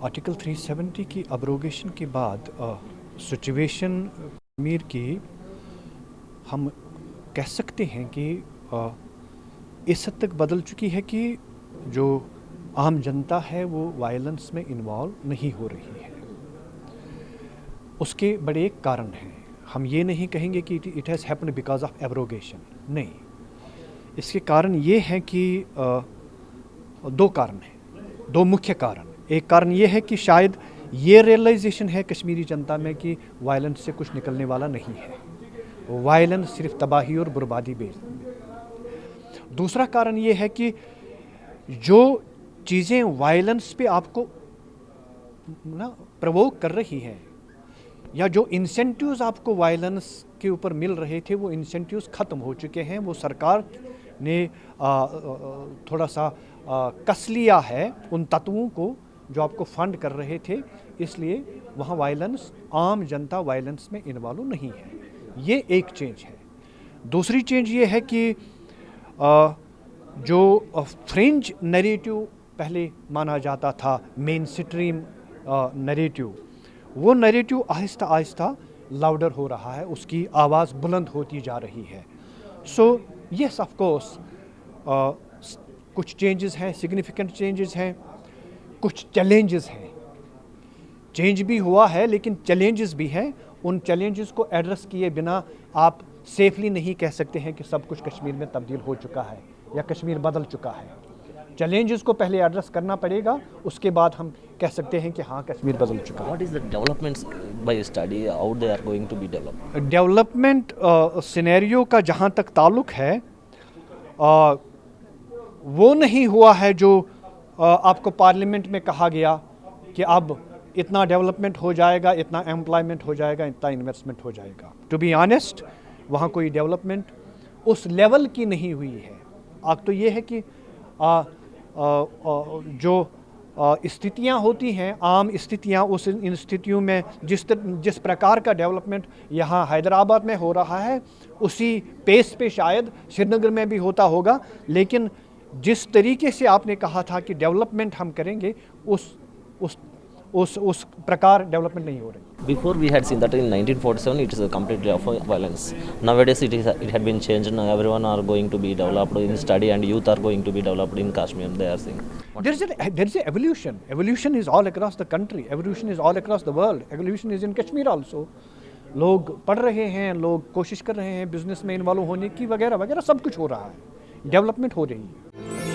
Article 370 की abrogation के बाद सिचुएशन कश्मीर की हम कह सकते हैं कि इस हद तक बदल चुकी है कि जो आम जनता है वो वायलेंस में इन्वॉल्व नहीं हो रही है। उसके बड़े एक कारण हैं। हम ये नहीं कहेंगे कि it has happened because of abrogation, नहीं। इसके कारण ये हैं कि दो कारण हैं, दो मुख्य कारण। एक कारण ये है कि शायद ये रियलाइजेशन है कश्मीरी जनता में कि वायलेंस से कुछ निकलने वाला नहीं है, वायलेंस सिर्फ तबाही और बर्बादी भेज। दूसरा कारण ये है कि जो चीज़ें वायलेंस पे आपको ना प्रोवोक कर रही हैं, या जो इंसेंटिव्स आपको वायलेंस के ऊपर मिल रहे थे, वो इंसेंटिव्स ख़त्म हो चुके हैं। वो सरकार ने थोड़ा सा कस लिया है उन तत्वों को जो आपको फंड कर रहे थे, इसलिए वहाँ वायलेंस, आम जनता वायलेंस में इन्वॉल्व नहीं है। ये एक चेंज है। दूसरी चेंज ये है कि जो फ्रिंज नैरेटिव पहले माना जाता था, मेन स्ट्रीम नैरेटिव, वो नैरेटिव आहिस्ता आहिस्ता लाउडर हो रहा है, उसकी आवाज़ बुलंद होती जा रही है। सो यस, ऑफ कोर्स कुछ चेंजेस हैं, सिग्निफिकेंट चेंजेस हैं, कुछ चैलेंजेस हैं। चेंज भी हुआ है लेकिन चैलेंजेस भी हैं। उन चैलेंजेस को एड्रेस किए बिना आप सेफली नहीं कह सकते हैं कि सब कुछ कश्मीर में तब्दील हो चुका है या कश्मीर बदल चुका है। चैलेंजेस को पहले एड्रेस करना पड़ेगा, उसके बाद हम कह सकते हैं कि हाँ, कश्मीर बदल चुका है। What is the developments by study? How they are going to be developed? Development scenario का जहाँ तक ताल्लुक़ है, वो नहीं हुआ है जो आपको पार्लियामेंट में कहा गया कि अब इतना डेवलपमेंट हो जाएगा, इतना एम्प्लॉयमेंट हो जाएगा, इतना इन्वेस्टमेंट हो जाएगा। टू बी ऑनेस्ट, वहाँ कोई डेवलपमेंट उस लेवल की नहीं हुई है। अब तो ये है कि जो स्थितियाँ होती हैं, आम स्थितियाँ, उस इन स्थितियों में जिस प्रकार का डेवलपमेंट यहाँ हैदराबाद में हो रहा है, उसी पेस पे शायद श्रीनगर में भी होता होगा। लेकिन जिस तरीके से आपने कहा था कि डेवलपमेंट हम करेंगे, उस प्रकार डेवलपमेंट नहीं हो रही। Before we had seen that in 1947 it is a completely of violence. Nowadays it had been changed. Now everyone are going to be developed in study and youth are going to be developed in Kashmir. They are saying. There is a evolution. Evolution is all across the country. Evolution is all across the world. Evolution is in Kashmir also. लोग पढ़ रहे हैं, लोग कोशिश कर रहे हैं business में इन्वॉल्व होने की, वगैरह वगैरह सब कुछ हो रहा है, डेवलपमेंट हो रही है।